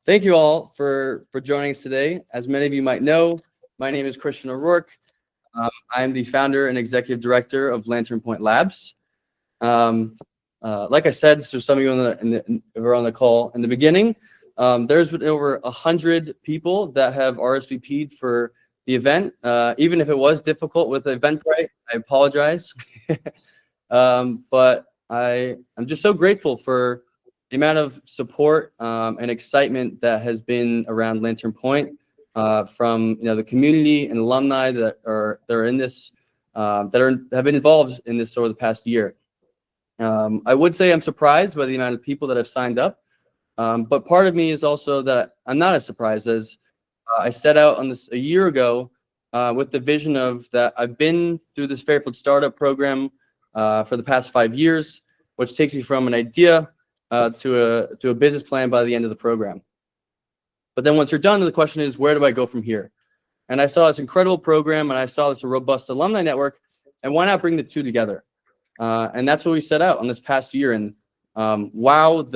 Thank you all for joining us today. As many of you might know, my name is Christian O'Rourke. I am the founder and executive director of Lantern Point Labs. Like I said, so some of you who are on the call in the beginning, there's been over 100 people that have RSVP'd for the event. Even if it was difficult with Eventbrite, I apologize. But I'm just so grateful for the amount of support and excitement that has been around Lantern Point from the community and alumni that are in this have been involved in this over the past year. I would say I'm surprised by the amount of people that have signed up, but part of me is also that I'm not as surprised, as I set out on this a year ago with the vision of that I've been through this Fairfield Startup Program for the past 5 years, which takes you from an idea to a business plan by the end of the program. But then once you're done, the question is, where do I go from here? And I saw this incredible program, and I saw this robust alumni network, and why not bring the two together? And that's what we set out on this past year. And wow,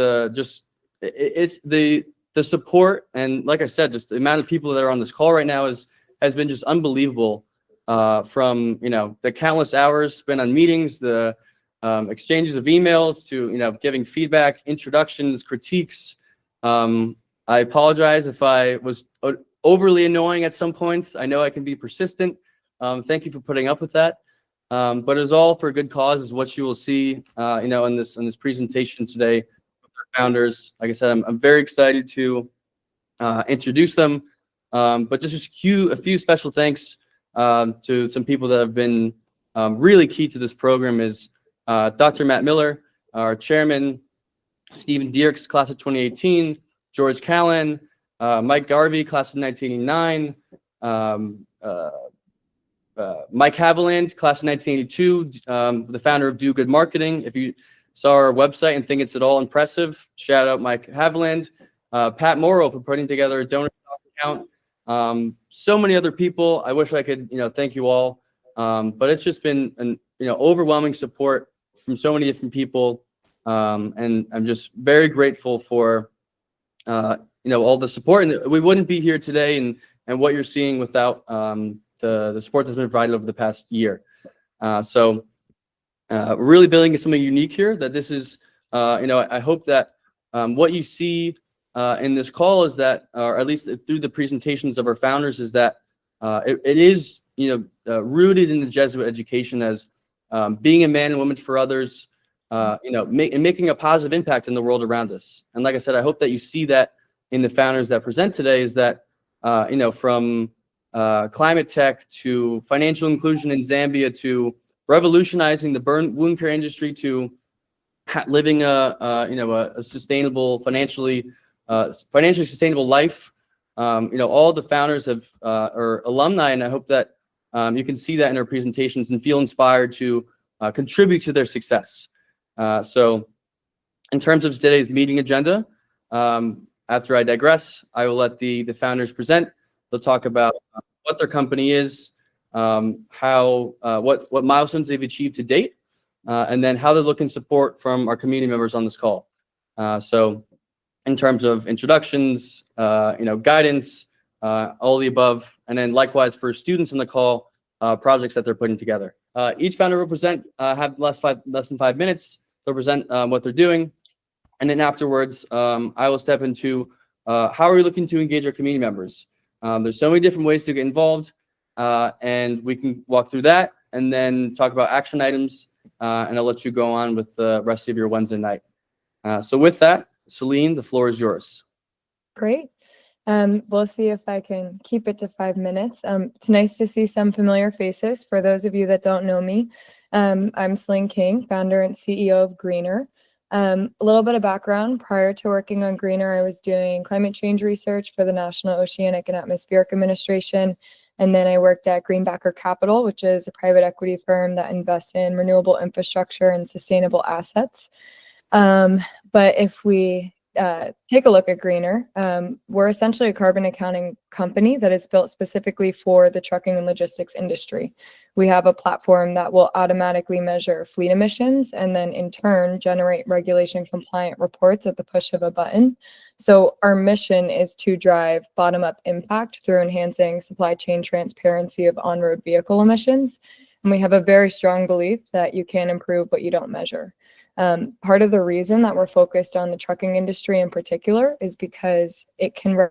it's the support, and like I said, just the amount of people that are on this call right now has been just unbelievable. From the countless hours spent on meetings, the exchanges of emails, to giving feedback, introductions, critiques. I apologize if I was overly annoying at some points. I know I can be persistent. Thank you for putting up with that. But it's all for a good cause, is what you will see, in this presentation today with our founders. Like I said, I'm very excited to introduce them. But just a few special thanks to some people that have been really key to this program is Dr. Matt Miller, our chairman, Stephen Dierks, class of 2018, George Callan, Mike Garvey, class of 1989, Mike Haviland, class of 1982, the founder of Do Good Marketing. If you saw our website and think it's at all impressive, shout out Mike Haviland, Pat Morrow for putting together a donor stock account. So many other people. I wish I could, thank you all. But it's just been an, overwhelming support from so many different people. And I'm just very grateful for, all the support. And we wouldn't be here today and what you're seeing without the support that's been provided over the past year. So we're really building something unique here, that this is, I hope that what you see in this call is that, or at least through the presentations of our founders, is that it is, rooted in the Jesuit education as being a man and woman for others, making a positive impact in the world around us. And like I said, I hope that you see that in the founders that present today, is that, from climate tech to financial inclusion in Zambia, to revolutionizing the wound care industry, to living a sustainable, financially sustainable life. All the founders are alumni, and I hope that you can see that in our presentations and feel inspired to contribute to their success. So in terms of today's meeting agenda, after I digress, I will let the founders present. They'll talk about what their company is, what milestones they've achieved to date, and then how they're looking support from our community members on this call. So in terms of introductions, guidance, all the above, and then likewise for students on the call, projects that they're putting together. Each founder will present, have less than 5 minutes. They'll present what they're doing. And then afterwards, I will step into how are we looking to engage our community members. There's so many different ways to get involved, and we can walk through that and then talk about action items, and I'll let you go on with the rest of your Wednesday night. So with that, Celine, the floor is yours. Great. We'll see if I can keep it to 5 minutes. It's nice to see some familiar faces. For those of you that don't know me, I'm Celine King, founder and CEO of GreenIRR. A little bit of background: prior to working on GreenIRR, I was doing climate change research for the National Oceanic and Atmospheric Administration. And then I worked at Greenbacker Capital, which is a private equity firm that invests in renewable infrastructure and sustainable assets. But if we take a look at GreenIRR. We're essentially a carbon accounting company that is built specifically for the trucking and logistics industry. We have a platform that will automatically measure fleet emissions and then in turn generate regulation compliant reports at the push of a button. So our mission is to drive bottom-up impact through enhancing supply chain transparency of on-road vehicle emissions. And we have a very strong belief that you can improve what you don't measure. Part of the reason that we're focused on the trucking industry in particular is because it can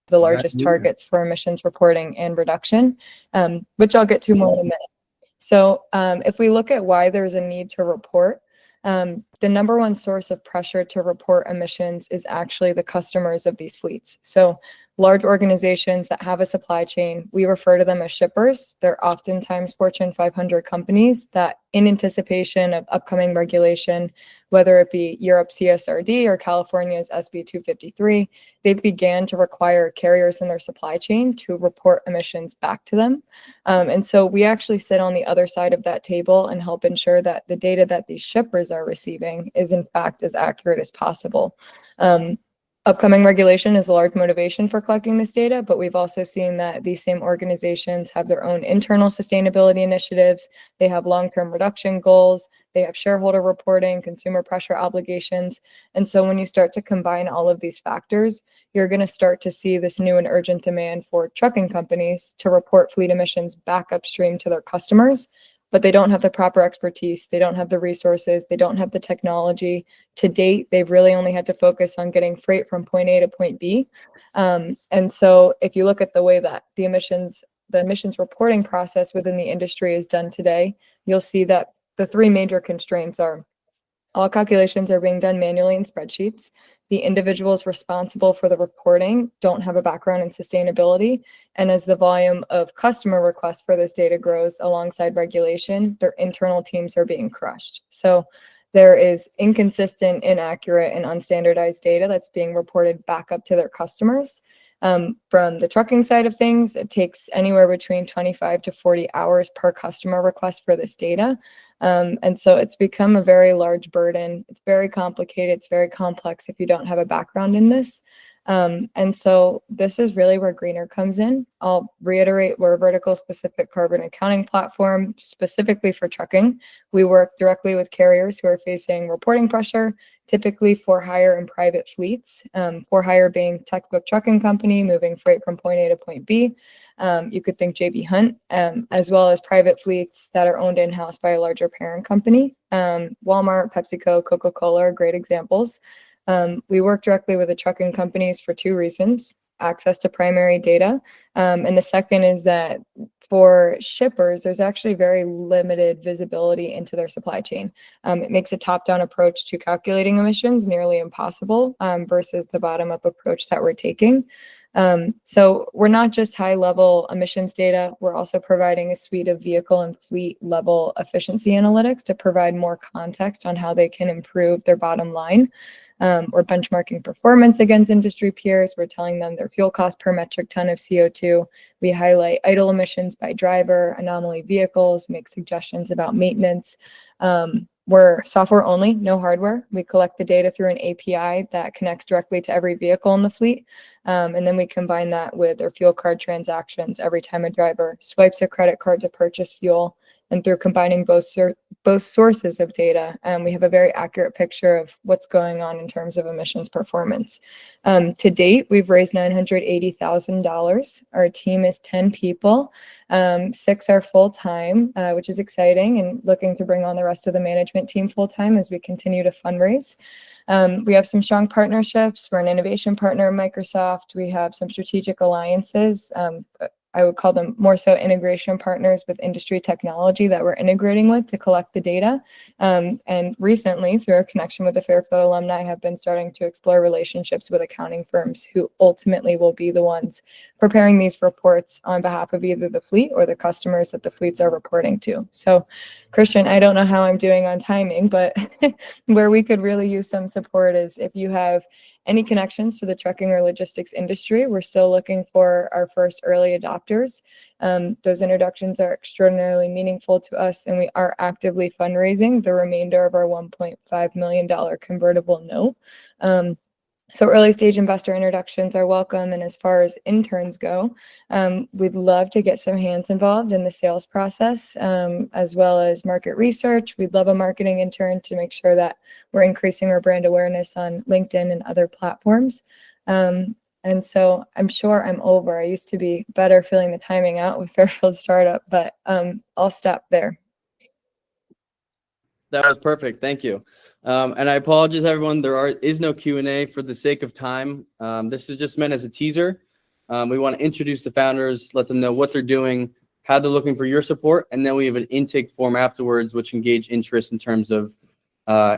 the largest targets for emissions reporting and reduction, which I'll get to more in a minute. So if we look at why there's a need to report, the number one source of pressure to report emissions is actually the customers of these fleets. So large organizations that have a supply chain, we refer to them as shippers. They're oftentimes Fortune 500 companies that in anticipation of upcoming regulation, whether it be Europe CSRD or California's SB 253, they began to require carriers in their supply chain to report emissions back to them. And so we actually sit on the other side of that table and help ensure that the data that these shippers are receiving is in fact as accurate as possible. Upcoming regulation is a large motivation for collecting this data, but we've also seen that these same organizations have their own internal sustainability initiatives. They have long-term reduction goals. They have shareholder reporting, consumer pressure obligations. And so when you start to combine all of these factors, you're going to start to see this new and urgent demand for trucking companies to report fleet emissions back upstream to their customers. But they don't have the proper expertise, they don't have the resources, they don't have the technology. To date, they've really only had to focus on getting freight from point A to point B. And so if you look at the way that the emissions reporting process within the industry is done today, you'll see that the three major constraints are all calculations are being done manually in spreadsheets. The individuals responsible for the reporting don't have a background in sustainability. And as the volume of customer requests for this data grows alongside regulation, their internal teams are being crushed. So there is inconsistent, inaccurate, and unstandardized data that's being reported back up to their customers. From the trucking side of things, it takes anywhere between 25 to 40 hours per customer request for this data. And so it's become a very large burden. It's very complicated. It's very complex if you don't have a background in this. And so this is really where GreenIRR comes in. I'll reiterate, we're a vertical specific carbon accounting platform specifically for trucking. We work directly with carriers who are facing reporting pressure, typically for hire and private fleets. For hire being textbook trucking company moving freight from point A to point B. You could think JB Hunt, as well as private fleets that are owned in-house by a larger parent company. Walmart, PepsiCo, Coca-Cola are great examples. We work directly with the trucking companies for two reasons: access to primary data. And the second is that for shippers, there's actually very limited visibility into their supply chain. It makes a top-down approach to calculating emissions nearly impossible versus the bottom-up approach that we're taking. So we're not just high-level emissions data, we're also providing a suite of vehicle and fleet-level efficiency analytics to provide more context on how they can improve their bottom line. We're benchmarking performance against industry peers. We're telling them their fuel cost per metric ton of CO2. We highlight idle emissions by driver, anomaly vehicles, make suggestions about maintenance. We're software only, no hardware. We collect the data through an API that connects directly to every vehicle in the fleet. And then we combine that with their fuel card transactions every time a driver swipes a credit card to purchase fuel. And through combining both sources of data, we have a very accurate picture of what's going on in terms of emissions performance. To date, we've raised $980,000. Our team is 10 people. 6 are full-time, which is exciting, and looking to bring on the rest of the management team full-time as we continue to fundraise. We have some strong partnerships. We're an innovation partner of Microsoft. We have some strategic alliances. I would call them more so integration partners with industry technology that we're integrating with to collect the data. And recently, through a connection with the Fairfield alumni, have been starting to explore relationships with accounting firms who ultimately will be the ones preparing these reports on behalf of either the fleet or the customers that the fleets are reporting to. So Christian, I don't know how I'm doing on timing, but where we could really use some support is if you have any connections to the trucking or logistics industry. We're still looking for our first early adopters. Those introductions are extraordinarily meaningful to us, and we are actively fundraising the remainder of our $1.5 million convertible note. So early stage investor introductions are welcome. And as far as interns go, we'd love to get some hands involved in the sales process, as well as market research. We'd love a marketing intern to make sure that we're increasing our brand awareness on LinkedIn and other platforms. And so I'm sure I'm over. I used to be better filling the timing out with Fairfield Startup, but I'll stop there. That was perfect. Thank you. And I apologize, everyone. There is no Q&A for the sake of time. This is just meant as a teaser. We want to introduce the founders, let them know what they're doing, how they're looking for your support, and then we have an intake form afterwards, which engage interest in terms of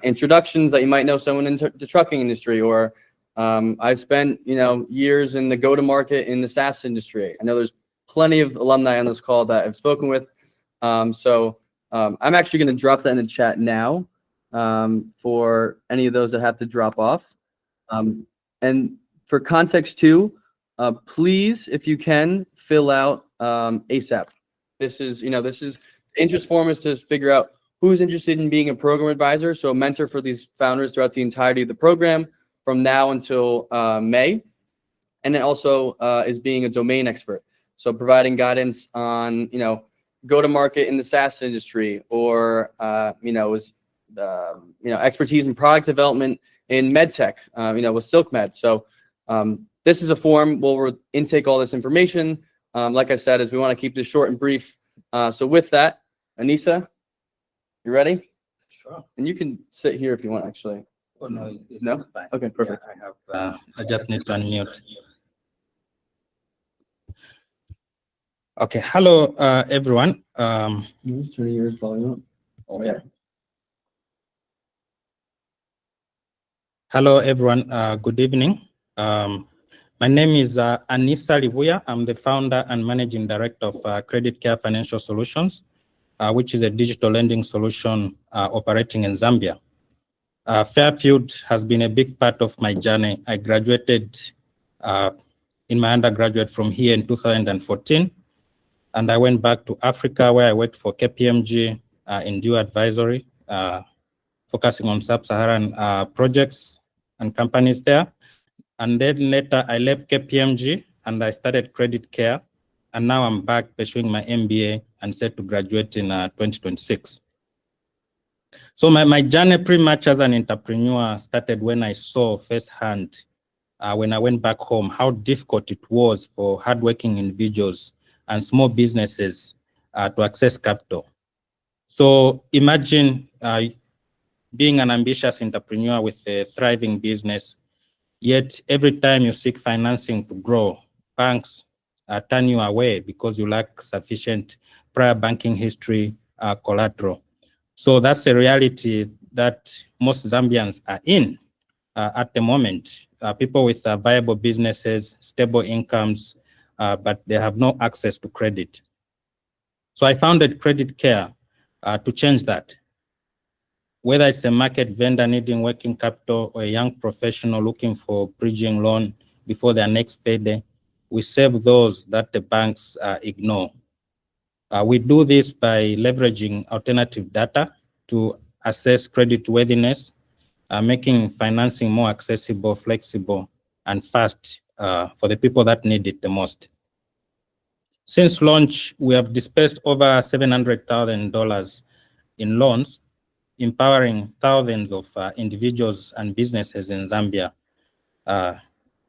introductions that you might know someone in the trucking industry, or I spent years in the go-to-market in the SaaS industry. I know there's plenty of alumni on this call that I've spoken with. I'm actually going to drop that in the chat now for any of those that have to drop off. And for context too, please, if you can, fill out ASAP. This is interest form is to figure out who's interested in being a program advisor, so a mentor for these founders throughout the entirety of the program from now until May. And then also is being a domain expert, so providing guidance on go-to-market in the SaaS industry, or expertise in product development in medtech, with SilkMed. So this is a form where we'll intake all this information. Like I said, we want to keep this short and brief. So with that, Anisa, you ready? Sure. And you can sit here if you want, actually. Oh, no, it's No? fine. Okay, perfect. Yeah, I just need to unmute. Okay, hello, everyone. You just turn your volume up. Oh, yeah. Hello, everyone. Good evening. My name is Anisa Libuya. I'm the founder and managing director of Creditcare Financial Solutions, which is a digital lending solution operating in Zambia. Fairfield has been a big part of my journey. I graduated in my undergraduate from here in 2014. And I went back to Africa, where I worked for KPMG in due advisory, focusing on sub-Saharan projects and companies there. And then later I left KPMG and I started Creditcare. And now I'm back pursuing my MBA and set to graduate in 2026. So my journey pretty much as an entrepreneur started when I saw firsthand, when I went back home, how difficult it was for hardworking individuals and small businesses to access capital. So imagine being an ambitious entrepreneur with a thriving business, yet every time you seek financing to grow, banks turn you away because you lack sufficient prior banking history collateral. So that's a reality that most Zambians are in at the moment. People with viable businesses, stable incomes, but they have no access to credit. So I founded Creditcare to change that. Whether it's a market vendor needing working capital or a young professional looking for bridging loan before their next payday, we serve those that the banks ignore. We do this by leveraging alternative data to assess creditworthiness, making financing more accessible, flexible, and fast for the people that need it the most. Since launch, we have dispersed over $700,000 in loans, empowering thousands of individuals and businesses in Zambia,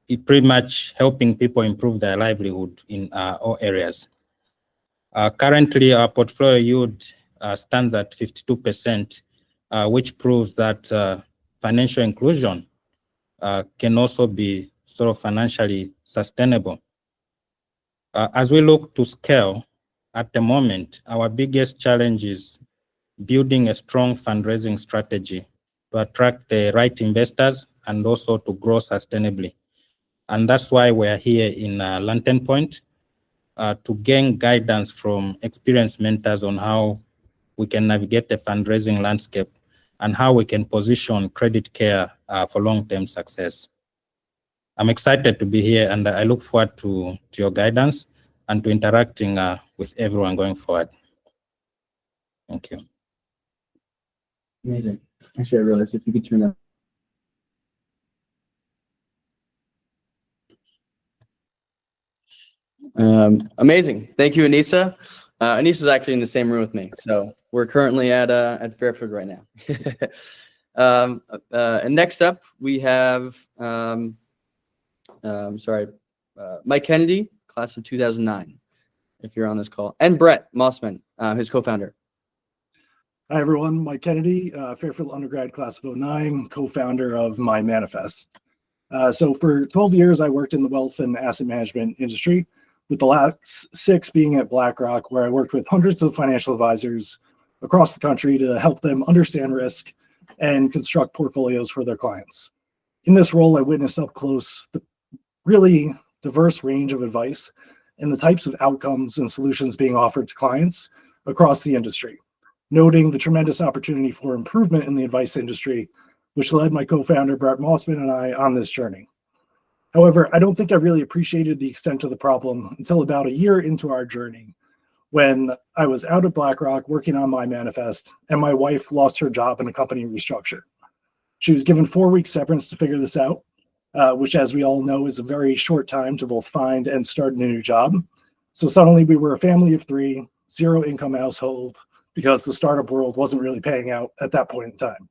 it pretty much helping people improve their livelihood in all areas. Currently, our portfolio yield stands at 52%, which proves that financial inclusion can also be sort of financially sustainable. As we look to scale, at the moment, our biggest challenge is building a strong fundraising strategy to attract the right investors and also to grow sustainably. And that's why we're here in Lantern Point to gain guidance from experienced mentors on how we can navigate the fundraising landscape, and how we can position Creditcare for long-term success. I'm excited to be here, and I look forward to your guidance and to interacting with everyone going forward. Thank you. Amazing. Actually, I realized if you could turn that. Amazing. Thank you, Anisa. Anisa is actually in the same room with me, so we're currently at Fairfield right now. And next up, we have Mike Kennedy, class of 2009, if you're on this call, and Brett Mossman, his co-founder. Hi, everyone. Mike Kennedy, Fairfield undergrad class of 09, co-founder of My Manifest. So for 12 years, I worked in the wealth and asset management industry, with the last 6 being at BlackRock, where I worked with hundreds of financial advisors across the country to help them understand risk and construct portfolios for their clients. In this role, I witnessed up close the really diverse range of advice and the types of outcomes and solutions being offered to clients across the industry, noting the tremendous opportunity for improvement in the advice industry, which led my co-founder, Brett Mossman, and I on this journey. However, I don't think I really appreciated the extent of the problem until about a year into our journey, when I was out at BlackRock working on My Manifest, and my wife lost her job in a company restructure. She was given 4 weeks severance to figure this out, which, as we all know, is a very short time to both find and start a new job. So suddenly we were a family of 3, 0 income household, because the startup world wasn't really paying out at that point in time.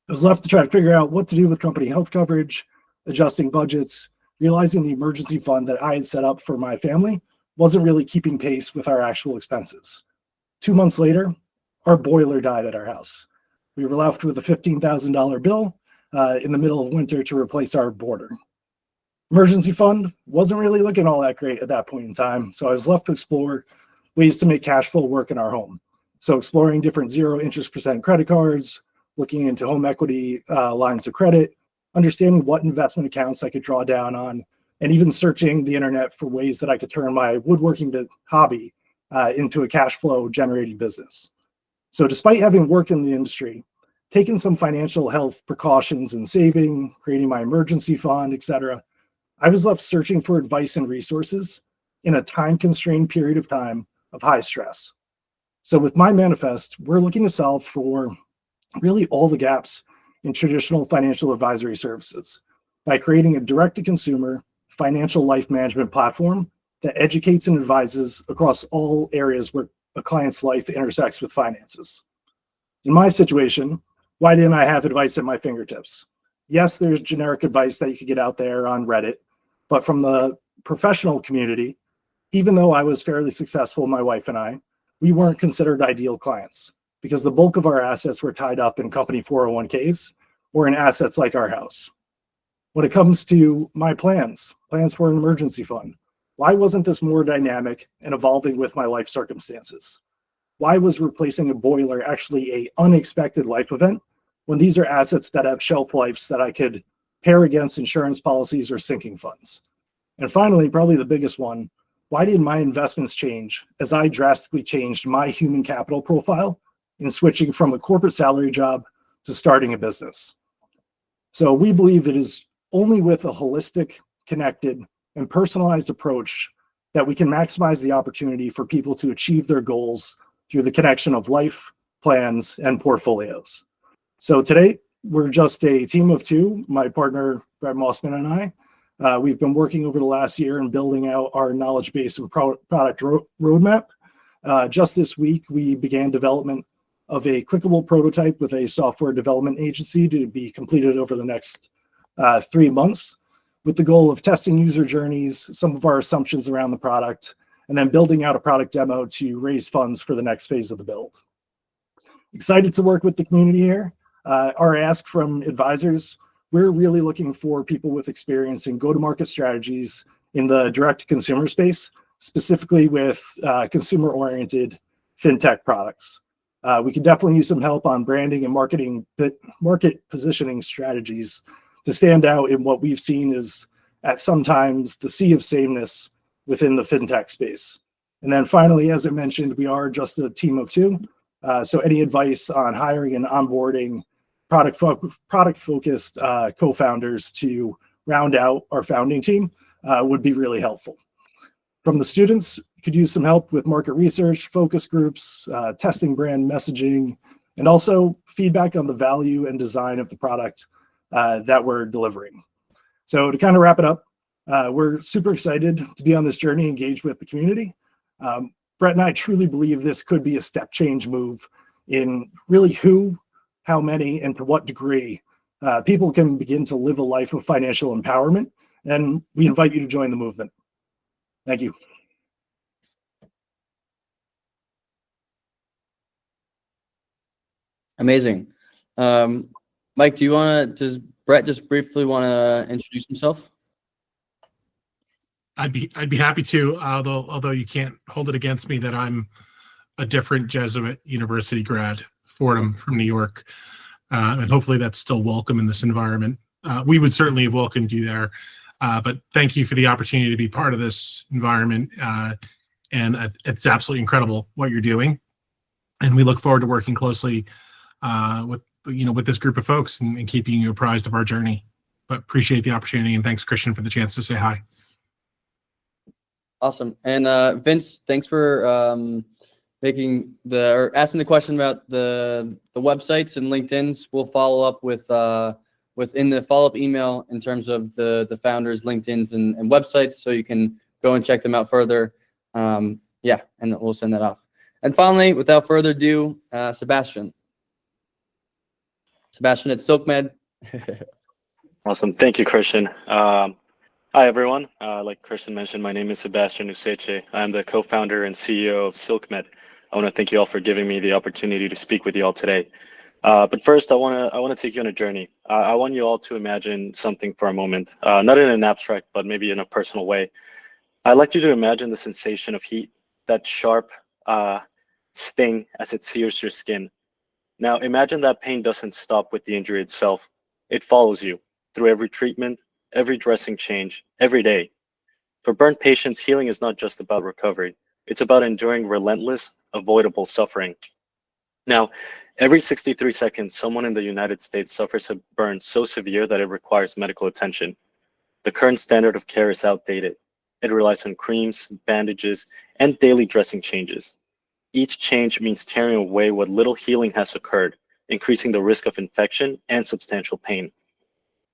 I was left to try to figure out what to do with company health coverage, adjusting budgets, realizing the emergency fund that I had set up for my family wasn't really keeping pace with our actual expenses. 2 months later, our boiler died at our house. We were left with a $15,000 bill in the middle of winter to replace our boiler. Emergency fund wasn't really looking all that great at that point in time, so I was left to explore ways to make cash flow work in our home. So exploring different 0 interest % credit cards, looking into home equity lines of credit, understanding what investment accounts I could draw down on, and even searching the internet for ways that I could turn my woodworking hobby into a cash flow generating business. So despite having worked in the industry, taking some financial health precautions and saving, creating my emergency fund, etc., I was left searching for advice and resources in a time-constrained period of time of high stress. So with My Manifest, we're looking to solve for really all the gaps in traditional financial advisory services by creating a direct-to-consumer financial life management platform that educates and advises across all areas where a client's life intersects with finances. In my situation, why didn't I have advice at my fingertips? Yes, there's generic advice that you could get out there on Reddit, but from the professional community, even though I was fairly successful, my wife and I, we weren't considered ideal clients because the bulk of our assets were tied up in company 401ks or in assets like our house. When it comes to my plans for an emergency fund, why wasn't this more dynamic and evolving with my life circumstances? Why was replacing a boiler actually an unexpected life event when these are assets that have shelf lives that I could pair against insurance policies or sinking funds? And finally, probably the biggest one, why did my investments change as I drastically changed my human capital profile in switching from a corporate salary job to starting a business? So we believe it is only with a holistic, connected, and personalized approach that we can maximize the opportunity for people to achieve their goals through the connection of life, plans, and portfolios. So today, we're just a team of 2, my partner, Brett Mossman, and I. We've been working over the last year and building out our knowledge base and product roadmap. Just this week, we began development of a clickable prototype with a software development agency to be completed over the next 3 months, with the goal of testing user journeys, some of our assumptions around the product, and then building out a product demo to raise funds for the next phase of the build. Excited to work with the community here. Our ask from advisors, we're really looking for people with experience in go-to-market strategies in the direct-to-consumer space, specifically with consumer-oriented fintech products. We could definitely use some help on branding and market positioning strategies to stand out in what we've seen is at sometimes the sea of sameness within the fintech space. And then finally, as I mentioned, we are just a team of 2. So any advice on hiring and onboarding product-focused co-founders to round out our founding team would be really helpful. From the students, could use some help with market research, focus groups, testing brand messaging, and also feedback on the value and design of the product that we're delivering. So to kind of wrap it up, we're super excited to be on this journey, engaged with the community. Brett and I truly believe this could be a step change move in really who, how many, and to what degree people can begin to live a life of financial empowerment. And we invite you to join the movement. Thank you. Amazing. Mike, does Brett just briefly want to introduce himself? I'd be happy to, although you can't hold it against me that I'm a different Jesuit university grad, Fordham from New York, and hopefully that's still welcome in this environment. We would certainly have welcomed you there, but thank you for the opportunity to be part of this environment, and it's absolutely incredible what you're doing, and we look forward to working closely with this group of folks and keeping you apprised of our journey. But appreciate the opportunity, and thanks, Christian, for the chance to say hi. Awesome. And Vince, thanks for asking the question about the websites and LinkedIn's. We'll follow up within the follow-up email in terms of the founders' LinkedIn's and websites, so you can go and check them out further. Yeah, and we'll send that off. And finally, without further ado, Sebastian at SilkMed. Awesome. Thank you, Christian. Hi, everyone. Like Christian mentioned, my name is Sebastian Useche. I'm the co-founder and CEO of SilkMed. I want to thank you all for giving me the opportunity to speak with you all today. But first, I want to take you on a journey. I want you all to imagine something for a moment, not in an abstract, but maybe in a personal way. I'd like you to imagine the sensation of heat, that sharp sting as it sears your skin. Now, imagine that pain doesn't stop with the injury itself. It follows you through every treatment, every dressing change, every day. For burnt patients, healing is not just about recovery. It's about enduring relentless, avoidable suffering. Now, every 63 seconds, someone in the United States suffers a burn so severe that it requires medical attention. The current standard of care is outdated. It relies on creams, bandages, and daily dressing changes. Each change means tearing away what little healing has occurred, increasing the risk of infection and substantial pain.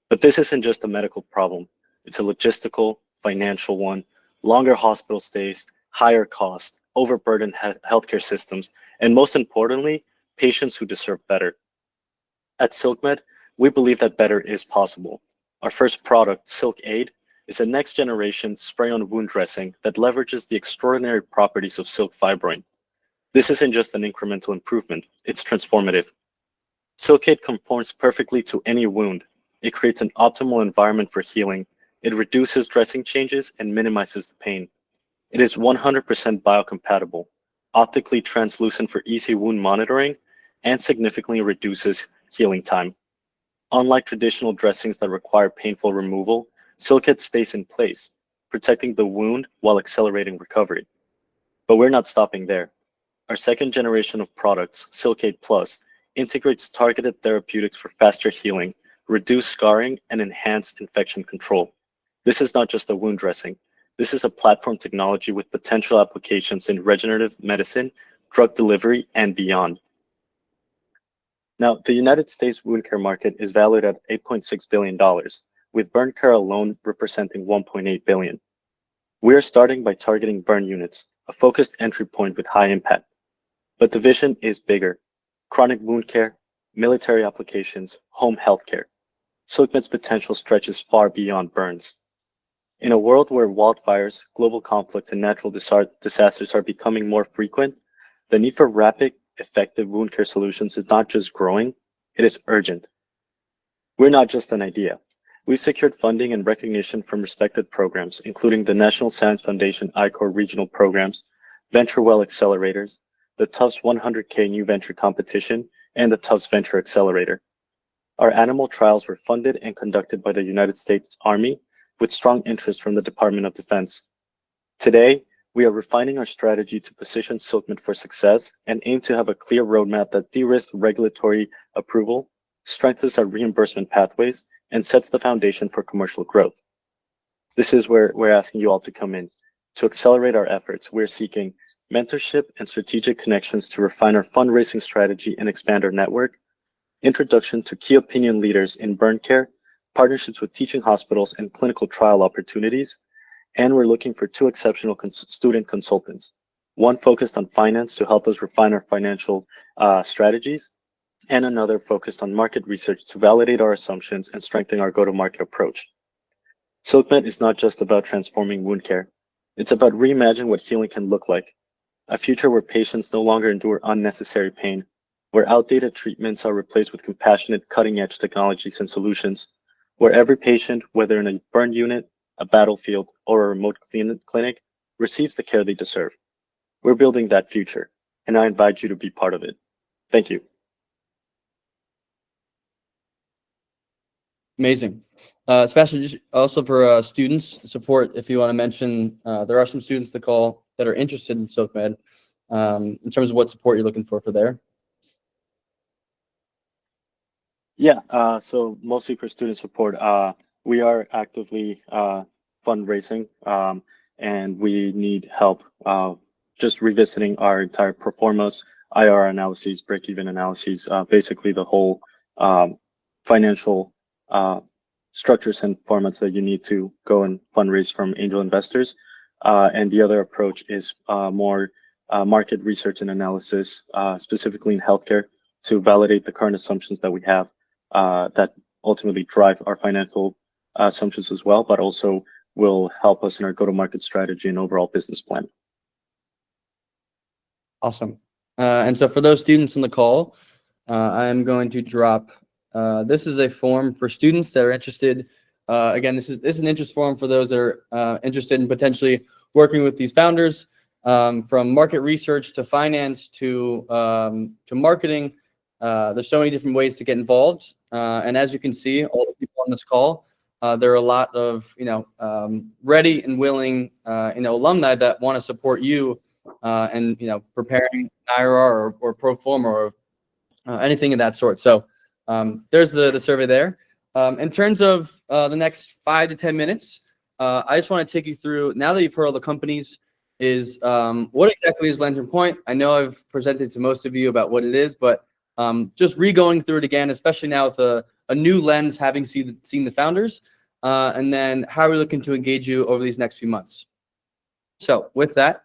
But this isn't just a medical problem. It's a logistical, financial one, longer hospital stays, higher cost, overburdened healthcare systems, and most importantly, patients who deserve better. At SilkMed, we believe that better is possible. Our first product, SilkAid, is a next-generation spray-on wound dressing that leverages the extraordinary properties of silk fibroin. This isn't just an incremental improvement, it's transformative. SilkAid conforms perfectly to any wound. It creates an optimal environment for healing. It reduces dressing changes and minimizes the pain. It is 100% biocompatible, optically translucent for easy wound monitoring, and significantly reduces healing time. Unlike traditional dressings that require painful removal, SilkAid stays in place, protecting the wound while accelerating recovery. But we're not stopping there. Our second generation of products, SilkAid Plus, integrates targeted therapeutics for faster healing, reduced scarring, and enhanced infection control. This is not just a wound dressing. This is a platform technology with potential applications in regenerative medicine, drug delivery, and beyond. Now, the United States wound care market is valued at $8.6 billion, with burn care alone representing $1.8 billion. We are starting by targeting burn units, a focused entry point with high impact. But the vision is bigger: chronic wound care, military applications, home healthcare. SilkMed's potential stretches far beyond burns. In a world where wildfires, global conflicts, and natural disasters are becoming more frequent, the need for rapid, effective wound care solutions is not just growing, it is urgent. We're not just an idea. We've secured funding and recognition from respected programs, including the National Science Foundation I-Corps regional programs, VentureWell accelerators, the Tufts 100K New Venture Competition, and the Tufts Venture Accelerator. Our animal trials were funded and conducted by the United States Army with strong interest from the Department of Defense. Today, We are refining our strategy to position SilkMed for success and aim to have a clear roadmap that de-risks regulatory approval, strengthens our reimbursement pathways, and sets the foundation for commercial growth. This is where we're asking you all to come in. To accelerate our efforts, we're seeking mentorship and strategic connections to refine our fundraising strategy and expand our network, introduction to key opinion leaders in burn care, partnerships with teaching hospitals and clinical trial opportunities, and we're looking for 2 exceptional student consultants, one focused on finance to help us refine our financial strategies, and another focused on market research to validate our assumptions and strengthen our go-to-market approach. SilkMed is not just about transforming wound care. It's about reimagining what healing can look like. A future where patients no longer endure unnecessary pain, where outdated treatments are replaced with compassionate, cutting-edge technologies and solutions, where every patient, whether in a burn unit, a battlefield, or a remote clinic, receives the care they deserve. We're building that future, and I invite you to be part of it. Thank you. Amazing. Sebastian, just also for students support, if you want to mention, there are some students that are interested in SilkMed in terms of what support you're looking for there. Yeah, so mostly for student support, we are actively fundraising and we need help just revisiting our entire pro formas, IR analyses, break-even analyses, basically the whole financial structures and formats that you need to go and fundraise from angel investors. And the other approach is more market research and analysis, specifically in healthcare, to validate the current assumptions that we have that ultimately drive our financial assumptions as well, but also will help us in our go-to-market strategy and overall business plan. Awesome. And so for those students on the call, I am going to drop, this is a form for students that are interested. Again, this is an interest form for those that are interested in potentially working with these founders, from market research to finance to marketing. There's so many different ways to get involved. And as you can see, all the people on this call, there are a lot of, ready and willing, alumni that want to support you and, preparing IRR or pro forma or anything of that sort. So there's the survey there. In terms of the next 5 to 10 minutes, I just want to take you through, now that you've heard all the companies, is what exactly is Lantern Point? I know I've presented to most of you about what it is, but just re-going through it again, especially now with a new lens, having seen the founders, and then how are we looking to engage you over these next few months. So with that,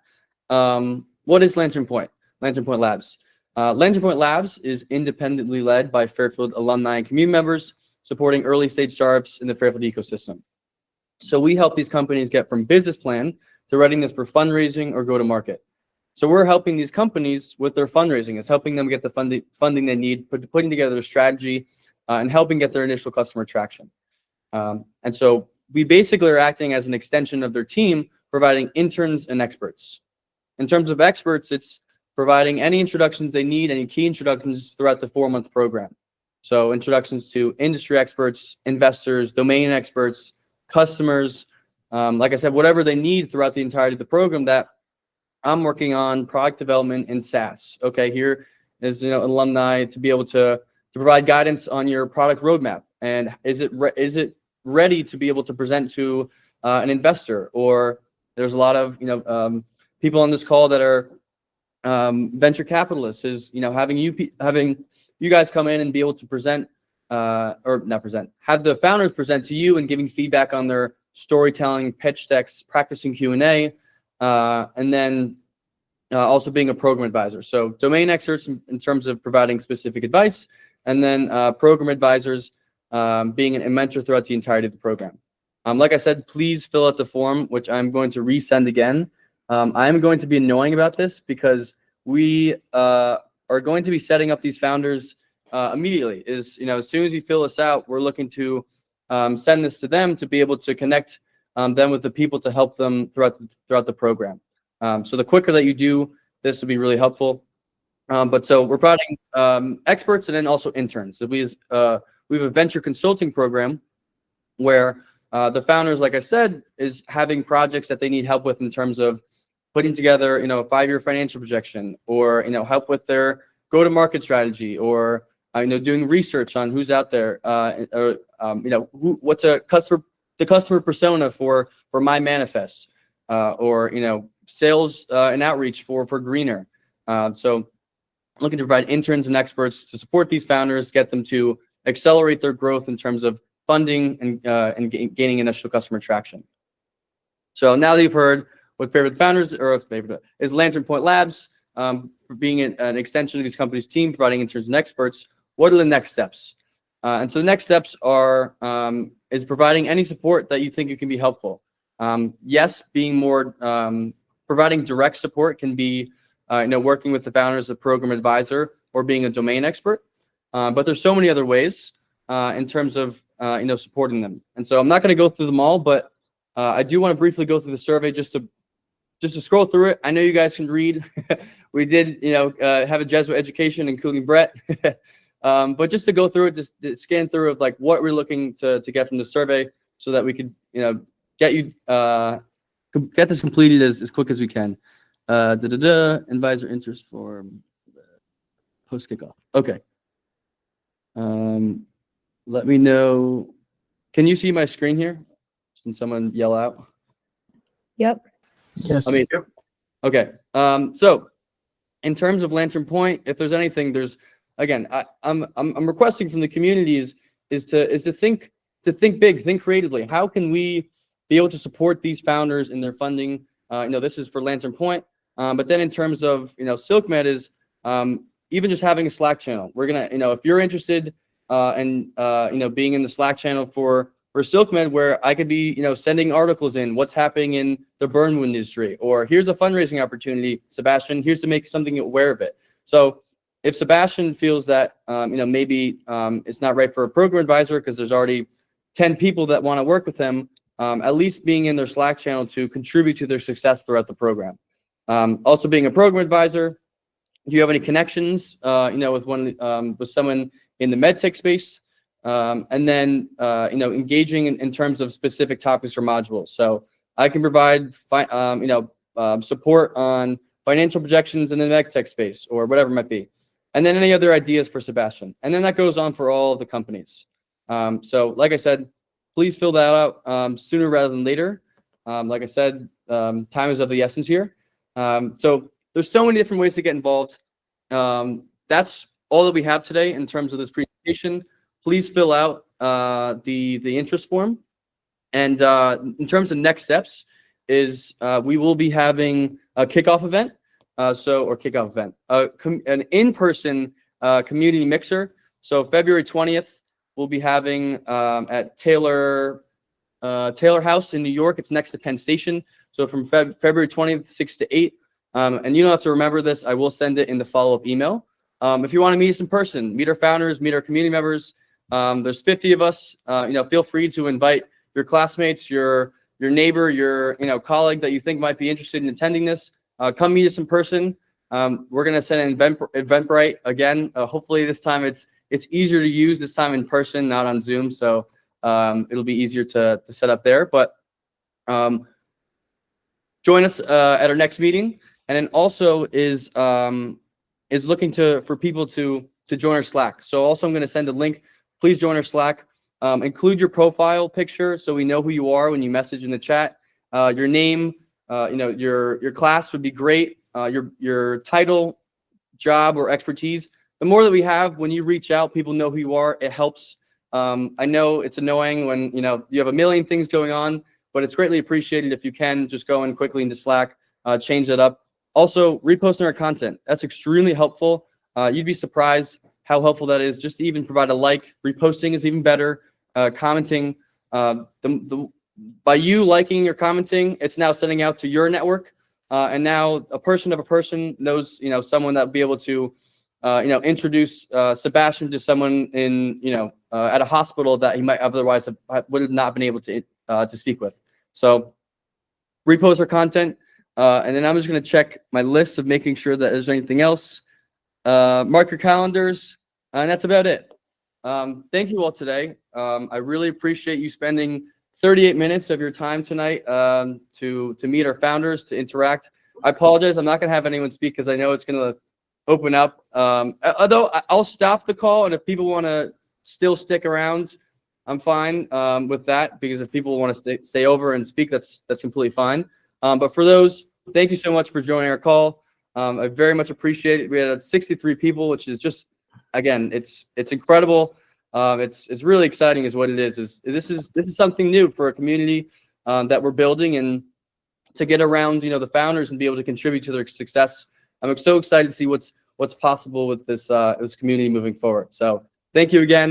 what is Lantern Point? Lantern Point Labs. Lantern Point Labs is independently led by Fairfield alumni and community members, supporting early stage startups in the Fairfield ecosystem. So we help these companies get from business plan to readiness for fundraising or go to market. So we're helping these companies with their fundraising. It's helping them get the funding they need, putting together a strategy, and helping get their initial customer traction. And so we basically are acting as an extension of their team, providing interns and experts. In terms of experts, it's providing any introductions they need, any key introductions throughout the 4-month program. So introductions to industry experts, investors, domain experts, customers, like I said, whatever they need throughout the entirety of the program. That I'm working on product development in SaaS. Okay, here is an alumni to be able to provide guidance on your product roadmap, and is it ready to be able to present to an investor? Or there's a lot of people on this call that are venture capitalists. Is having you guys come in and be able to present, or not present, have the founders present to you and giving feedback on their storytelling, pitch decks, practicing Q&A, and then also being a program advisor. So domain experts in terms of providing specific advice, and then program advisors being a mentor throughout the entirety of the program. Like I said, please fill out the form, which I'm going to resend again. I am going to be annoying about this because we are going to be setting up these founders immediately. As soon as you fill this out, we're looking to send this to them to be able to connect them with the people to help them throughout the program. So the quicker that you do this will be really helpful. But so we're providing experts and then also interns. So we have a venture consulting program where the founders, like I said, is having projects that they need help with in terms of putting together, a 5-year financial projection, or, help with their go-to-market strategy, or, doing research on who's out there, or, what's the customer persona for my manifest, or, sales and outreach for GreenIRR. So looking to provide interns and experts to support these founders, get them to accelerate their growth in terms of funding and gaining initial customer traction. So now that you've heard what favorite founders is Lantern Point Labs, for being an extension of these companies' team, providing interns and experts, what are the next steps? And so the next steps are is providing any support that you think it can be helpful. Yes, being more providing direct support can be working with the founders as a program advisor or being a domain expert. But there's so many other ways in terms of supporting them. And so I'm not going to go through them all, but I do want to briefly go through the survey just to scroll through it. I know you guys can read. We did have a Jesuit education, including Brett. But just to go through it, just to scan through of like what we're looking to get from the survey, so that we could get this completed as quick as we can. Advisor interest form post kickoff. Okay. Let me know. Can you see my screen here? Can someone yell out? Yep. Yes. I mean, okay. So in terms of Lantern Point, if there's anything, there's again, I'm requesting from the communities is to think big, think creatively. How can we be able to support these founders in their funding? This is for Lantern Point. But then in terms of, SilkMed is even just having a Slack channel. We're going to, if you're interested in, being in the Slack channel for SilkMed, where I could be, sending articles in what's happening in the burn wound industry, or here's a fundraising opportunity, Sebastian, here's to make something aware of it. So if Sebastian feels that, maybe it's not right for a program advisor because there's already 10 people that want to work with him, at least being in their Slack channel to contribute to their success throughout the program. Also being a program advisor, if you have any connections, with someone in the medtech space, and then, engaging in terms of specific topics or modules. So I can provide, support on financial projections in the medtech space or whatever it might be. And then any other ideas for Sebastian. And then that goes on for all of the companies. So like I said, please fill that out sooner rather than later. Like I said, time is of the essence here. So there's so many different ways to get involved. That's all that we have today in terms of this presentation. Please fill out the interest form. And in terms of next steps is we will be having a kickoff event. An in-person community mixer. So February 20th, we'll be having at Taylor House in New York. It's next to Penn Station. So from February 20th, 6 to 8. And you don't have to remember this. I will send it in the follow-up email. If you want to meet us in person, meet our founders, meet our community members. There's 50 of us. Feel free to invite your classmates, your neighbor, your colleague that you think might be interested in attending this. Come meet us in person. We're gonna send an Eventbrite again. Hopefully this time it's easier to use this time in person, not on Zoom. So it'll be easier to set up there. But join us at our next meeting, and then also is looking for people to join our Slack. So also I'm going to send a link. Please join our Slack. Include your profile picture so we know who you are when you message in the chat. Your name, your class would be great. Your title, job, or expertise. The more that we have, when you reach out, people know who you are. It helps. I know it's annoying when you have a million things going on, but it's greatly appreciated if you can just go in quickly into Slack, change that up. Also, reposting our content. That's extremely helpful. You'd be surprised how helpful that is. Just to even provide a like. Reposting is even better. Commenting. By you liking or commenting, it's now sending out to your network. And now a person of a person knows, someone that would be able to, introduce Sebastian to someone in, at a hospital that he might otherwise would have not been able to speak with. So repost our content. And then I'm just going to check my list of making sure that there's anything else. Mark your calendars. And that's about it. Thank you all today. I really appreciate you spending 38 minutes of your time tonight to meet our founders, to interact I apologize. I'm not going to have anyone speak because I know it's going to open up. Although I'll stop the call, and if people want to still stick around, I'm fine with that, because if people want to stay over and speak, that's completely fine. But for those, thank you so much for joining our call. I very much appreciate it. We had 63 people, which is just, again, it's incredible. It's really exciting, is what it is. This is something new for a community that we're building, and to get around, the founders and be able to contribute to their success. I'm so excited to see what's possible with this community moving forward. So thank you again.